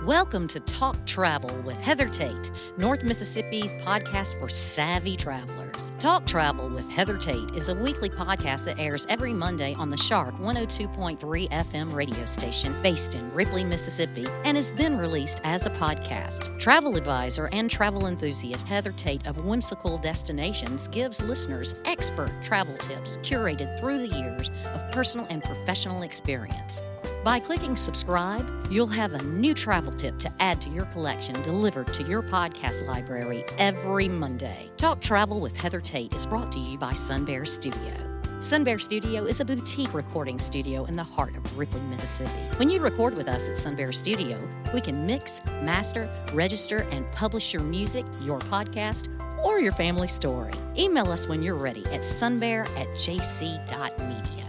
Welcome to Talk Travel with Heather Tate, North Mississippi's podcast for savvy travelers. Talk Travel with Heather Tate is a weekly podcast that airs every Monday on the Shark 102.3 FM radio station based in Ripley, Mississippi, and is then released as a podcast. Travel advisor and travel enthusiast Heather Tate of Whimsical Destinations gives listeners expert travel tips curated through the years of personal and professional experience. By clicking subscribe, you'll have a new travel tip to add to your collection delivered to your podcast library every Monday. Talk Travel with Heather Tate is brought to you by Sun Bear Studio. Sun Bear Studio is a boutique recording studio in the heart of Ripley, Mississippi. When you record with us at Sun Bear Studio, we can mix, master, register, and publish your music, your podcast, or your family story. Email us when you're ready at sunbear@jc.media.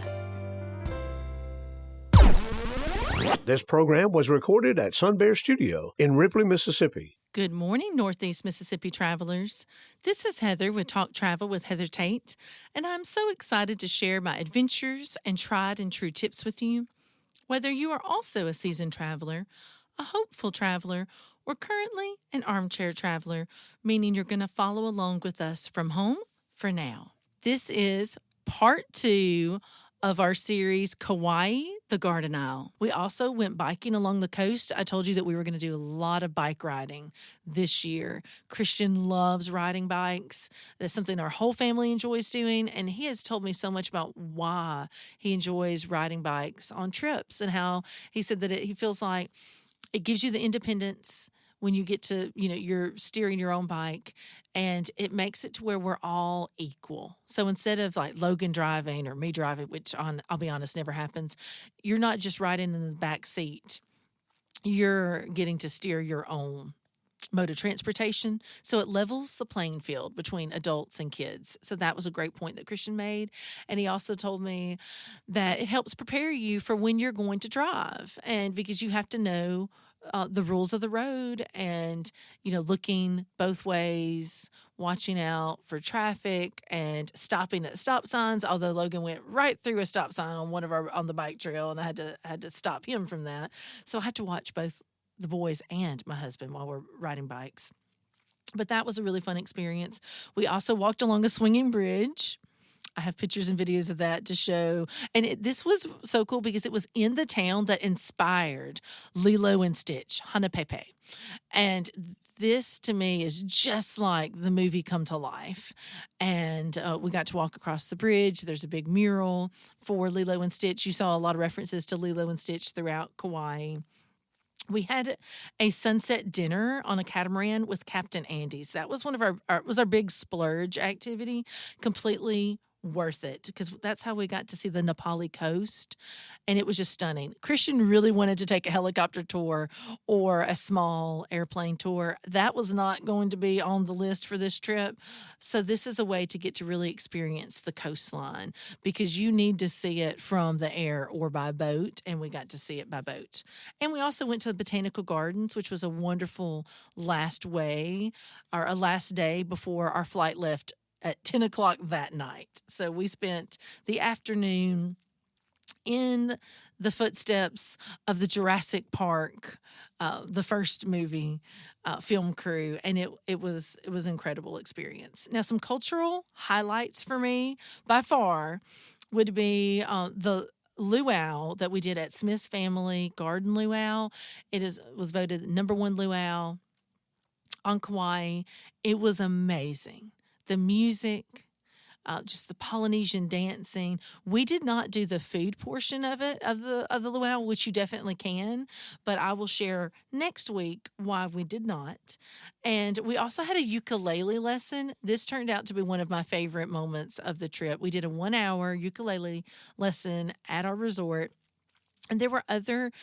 This program was recorded at Sun Bear Studio in Ripley, Mississippi. Good morning, Northeast Mississippi travelers. This is Heather with Talk Travel with Heather Tate, and I'm so excited to share my adventures and tried and true tips with you. Whether you are also a seasoned traveler, a hopeful traveler, or currently an armchair traveler, meaning you're going to follow along with us from home for now. This is part 2 of our series, Kauai, the Garden Isle. We also went biking along the coast. I told you that we were going to do a lot of bike riding this year. Christian loves riding bikes. That's something our whole family enjoys doing, and he has told me so much about why he enjoys riding bikes on trips and how he said that he feels like it gives you the independence when you get to, you're steering your own bike, and it makes it to where we're all equal. So instead of like Logan driving or me driving, which I'll be honest, never happens, you're not just riding in the back seat. You're getting to steer your own mode of transportation. So it levels the playing field between adults and kids. So that was a great point that Christian made. And he also told me that it helps prepare you for when you're going to drive. And because you have to know the rules of the road and, looking both ways, watching out for traffic and stopping at stop signs. Although Logan went right through a stop sign on the bike trail, and I had to stop him from that. So I had to watch both the boys and my husband while we're riding bikes. But that was a really fun experience. We also walked along a swinging bridge. I have pictures and videos of that to show. And this was so cool because it was in the town that inspired Lilo and Stitch, Hanapepe. And this, to me, is just like the movie come to life. And we got to walk across the bridge. There's a big mural for Lilo and Stitch. You saw a lot of references to Lilo and Stitch throughout Kauai. We had a sunset dinner on a catamaran with Captain Andy's. That was one of our big splurge activity. Completely worth it because that's how we got to see the Nepali coast, and it was just stunning. Christian really wanted to take a helicopter tour or a small airplane tour. That was not going to be on the list for this trip. So this is a way to get to really experience the coastline because you need to see it from the air or by boat, and we got to see it by boat. And we also went to the Botanical Gardens, which was a wonderful last day before our flight left at 10 o'clock that night. So we spent the afternoon in the footsteps of the Jurassic Park, the first movie film crew, and it was an incredible experience. Now, some cultural highlights for me, by far, would be the luau that we did at Smith's Family Garden Luau. Was voted number 1 luau on Kauai. It was amazing. The music, just the Polynesian dancing. We did not do the food portion of it, of the luau, which you definitely can, but I will share next week why we did not. And we also had a ukulele lesson. This turned out to be one of my favorite moments of the trip. We did a 1-hour ukulele lesson at our resort. And there were other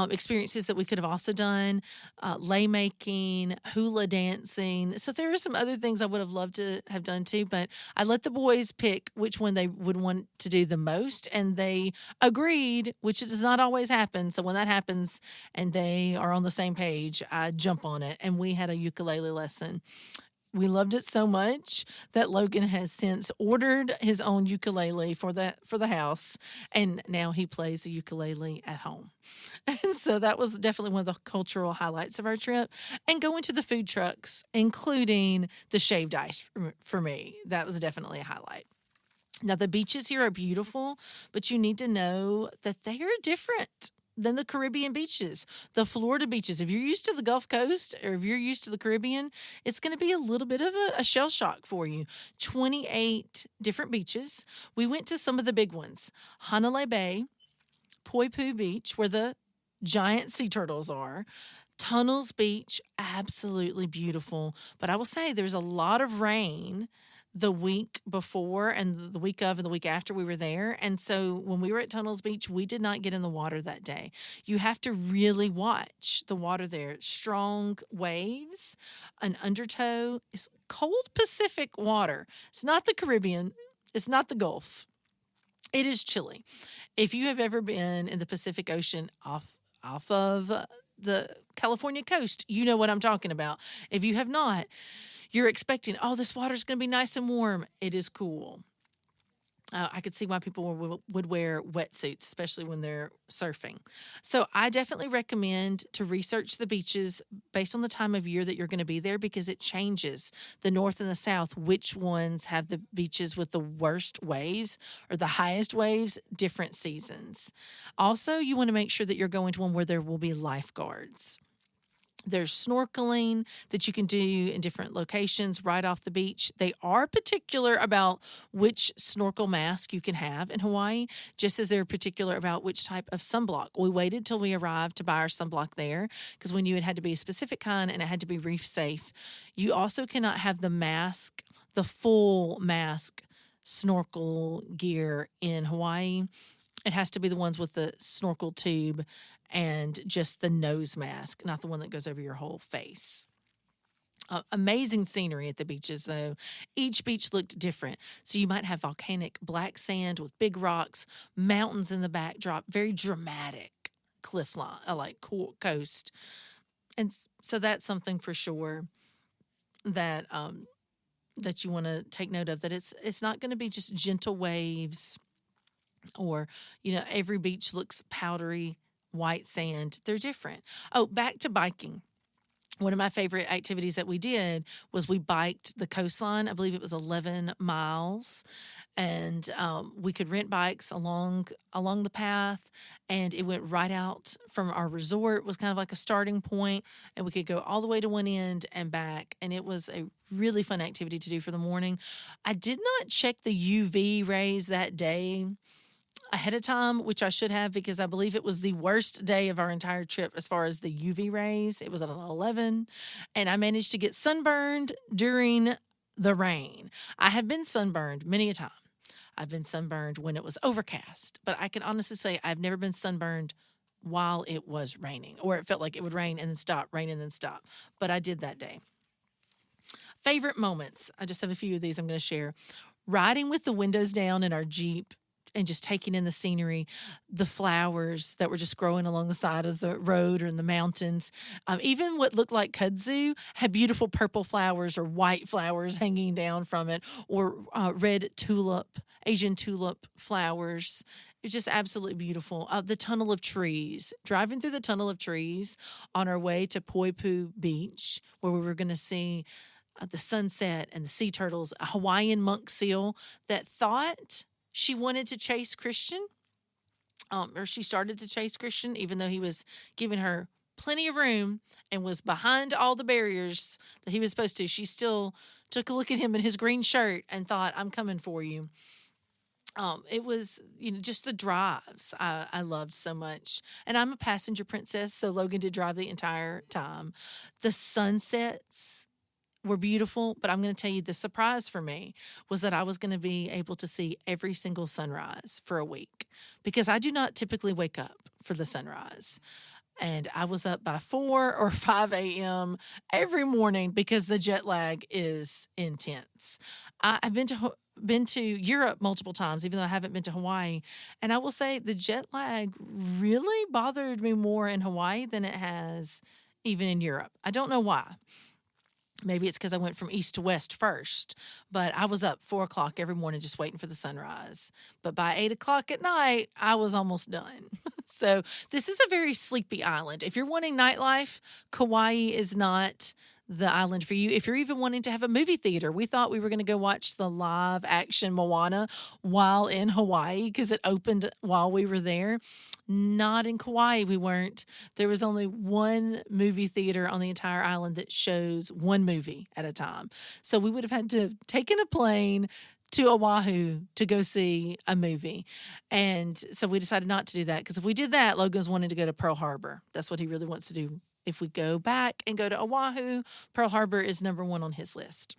experiences that we could have also done, lei making, hula dancing. So there are some other things I would have loved to have done too, but I let the boys pick which one they would want to do the most, and they agreed, which does not always happen. So when that happens and they are on the same page, I jump on it, and we had a ukulele lesson. We loved it so much that Logan has since ordered his own ukulele for the house, and now he plays the ukulele at home. And so that was definitely one of the cultural highlights of our trip. And going to the food trucks, including the shaved ice for me, that was definitely a highlight. Now, the beaches here are beautiful, but you need to know that they are different than the Caribbean beaches, the Florida beaches. If you're used to the Gulf Coast or if you're used to the Caribbean, it's going to be a little bit of a shell shock for you. 28 different beaches. We went to some of the big ones. Hanalei Bay, Poipu Beach, where the giant sea turtles are. Tunnels Beach, absolutely beautiful. But I will say there's a lot of rain the week before and the week of and the week after we were there. And so when we were at Tunnels Beach, we did not get in the water that day. You have to really watch the water there. Strong waves, an undertow. It's cold Pacific water. It's not the Caribbean. It's not the Gulf. It is chilly. If you have ever been in the Pacific Ocean off of the California coast, you know what I'm talking about. If you have not, you're expecting, oh, this water's going to be nice and warm. It is cool. I could see why people would wear wetsuits, especially when they're surfing. So I definitely recommend to research the beaches based on the time of year that you're going to be there, because it changes the north and the south, which ones have the beaches with the worst waves or the highest waves, different seasons. Also, you want to make sure that you're going to one where there will be lifeguards. There's snorkeling that you can do in different locations right off the beach. They are particular about which snorkel mask you can have in Hawaii, just as they're particular about which type of sunblock. We waited till we arrived to buy our sunblock there because we knew it had to be a specific kind and it had to be reef safe. You also cannot have the mask, the full mask snorkel gear in Hawaii. It has to be the ones with the snorkel tube and just the nose mask, not the one that goes over your whole face. Amazing scenery at the beaches, though. Each beach looked different. So you might have volcanic black sand with big rocks, mountains in the backdrop, very dramatic cliff line, coast. And so that's something for sure that that you want to take note of, that it's not going to be just gentle waves or, every beach looks powdery white sand. They're different. Oh, back to biking. One of my favorite activities that we did was we biked the coastline. I believe it was 11 miles, and we could rent bikes along the path, and it went right out from our resort. It was kind of like a starting point, and we could go all the way to one end and back, and it was a really fun activity to do for the morning. I did not check the UV rays that day ahead of time, which I should have, because I believe it was the worst day of our entire trip as far as the UV rays. It was at 11, and I managed to get sunburned during the rain. I have been sunburned many a time. I've been sunburned when it was overcast, but I can honestly say I've never been sunburned while it was raining, or it felt like it would rain and then stop, rain and then stop. But I did that day. Favorite moments. I just have a few of these I'm going to share. Riding with the windows down in our Jeep and just taking in the scenery, the flowers that were just growing along the side of the road or in the mountains. Even what looked like kudzu had beautiful purple flowers or white flowers hanging down from it, or red tulip, Asian tulip flowers. It's just absolutely beautiful. The tunnel of trees, driving through the tunnel of trees on our way to Poipu Beach, where we were going to see the sunset and the sea turtles, a Hawaiian monk seal that thought she wanted to chase Christian, or she started to chase Christian, even though he was giving her plenty of room and was behind all the barriers that he was supposed to. She still took a look at him in his green shirt and thought, I'm coming for you. It was, just the drives I loved so much. And I'm a passenger princess, so Logan did drive the entire time. The sunsets were beautiful, but I'm going to tell you the surprise for me was that I was going to be able to see every single sunrise for a week, because I do not typically wake up for the sunrise. And I was up by 4 or 5 a.m. every morning because the jet lag is intense. I've been to Europe multiple times, even though I haven't been to Hawaii. And I will say the jet lag really bothered me more in Hawaii than it has even in Europe. I don't know why. Maybe it's because I went from east to west first, but I was up 4 o'clock every morning just waiting for the sunrise. But by 8 o'clock at night, I was almost done. So this is a very sleepy island. If you're wanting nightlife, Kauai is not the island for you. If you're even wanting to have a movie theater, we thought we were going to go watch the live action Moana while in Hawaii because it opened while we were there. Not in Kauai, we weren't. There was only one movie theater on the entire island that shows one movie at a time. So we would have had to have taken a plane to Oahu to go see a movie. And so we decided not to do that because if we did that, Logan's wanted to go to Pearl Harbor. That's what he really wants to do. If we go back and go to Oahu, Pearl Harbor is number 1 on his list.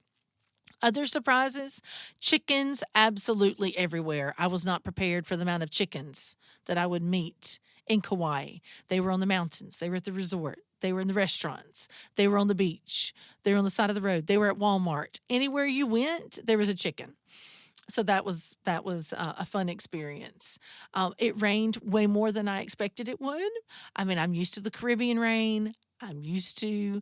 Other surprises, chickens absolutely everywhere. I was not prepared for the amount of chickens that I would meet in Kauai. They were on the mountains. They were at the resort. They were in the restaurants. They were on the beach. They were on the side of the road. They were at Walmart. Anywhere you went, there was a chicken. So that was a fun experience. It rained way more than I expected it would. I mean, I'm used to the Caribbean rain. I'm used to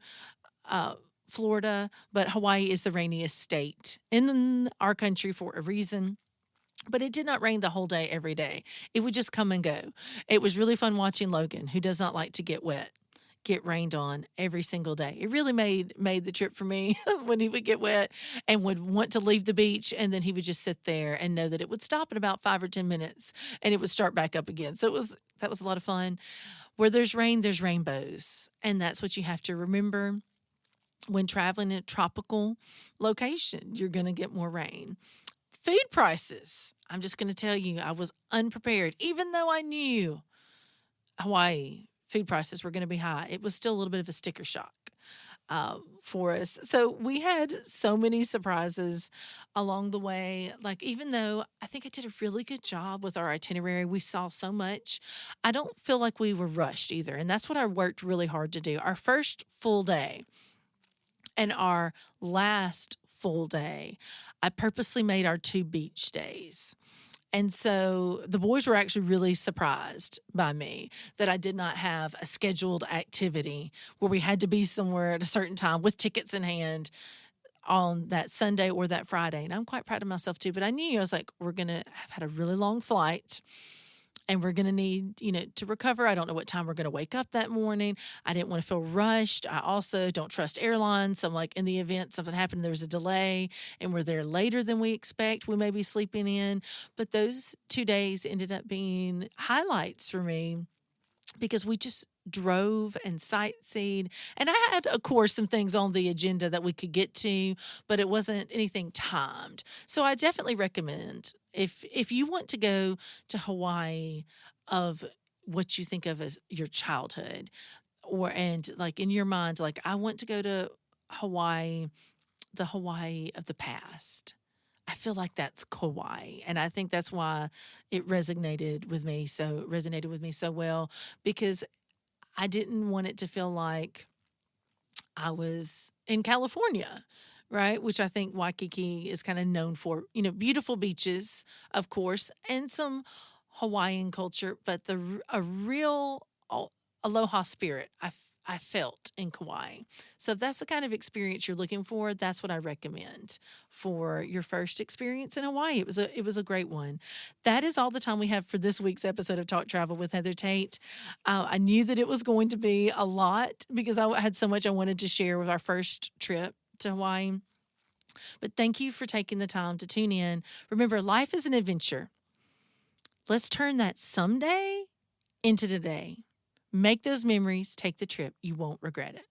Florida, but Hawaii is the rainiest state in our country for a reason. But it did not rain the whole day every day. It would just come and go. It was really fun watching Logan, who does not like to get rained on every single day. It really made the trip for me when he would get wet and would want to leave the beach, and then he would just sit there and know that it would stop in about 5 or 10 minutes and it would start back up again. So that was a lot of fun. Where there's rain, there's rainbows, and that's what you have to remember when traveling in a tropical location. You're going to get more rain. Food prices. I'm just going to tell you, I was unprepared. Even though I knew Hawaii food prices were going to be high, it was still a little bit of a sticker shock for us. So we had so many surprises along the way. Like, even though I think I did a really good job with our itinerary, we saw so much, I don't feel like we were rushed either. And that's what I worked really hard to do. Our first full day and our last full day, I purposely made our 2 beach days. And so the boys were actually really surprised by me that I did not have a scheduled activity where we had to be somewhere at a certain time with tickets in hand on that Sunday or that Friday. And I'm quite proud of myself too. But I was like, we're going to have had a really long flight and we're going to need, to recover. I don't know what time we're going to wake up that morning. I didn't want to feel rushed. I also don't trust airlines. So I'm like, in the event something happened, there's a delay and we're there later than we expect, we may be sleeping in. But those 2 days ended up being highlights for me because we just drove and sightseed. And I had, of course, some things on the agenda that we could get to, but it wasn't anything timed. So I definitely recommend, if you want to go to Hawaii of what you think of as your childhood, and like in your mind, like, I want to go to Hawaii, the Hawaii of the past. I feel like that's Kauai, and I think that's why it resonated with me so well, because I didn't want it to feel like I was in California, right? Which I think Waikiki is kind of known for, beautiful beaches, of course, and some Hawaiian culture, but a real aloha spirit I felt in Kauai. So if that's the kind of experience you're looking for, that's what I recommend for your first experience in Hawaii. It was a great one. That is all the time we have for this week's episode of Talk Travel with Heather Tate. I knew that it was going to be a lot because I had so much I wanted to share with our first trip to Hawaii. But thank you for taking the time to tune in. Remember, life is an adventure. Let's turn that someday into today. Make those memories, take the trip. You won't regret it.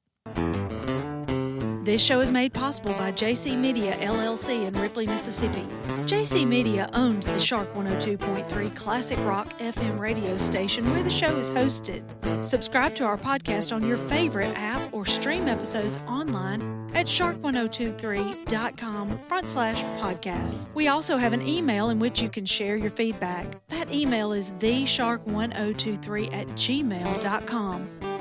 This show is made possible by JC Media, LLC in Ripley, Mississippi. JC Media owns the Shark 102.3 Classic Rock FM radio station where the show is hosted. Subscribe to our podcast on your favorite app or stream episodes online at shark1023.com/podcasts. We also have an email in which you can share your feedback. That email is theshark1023@gmail.com.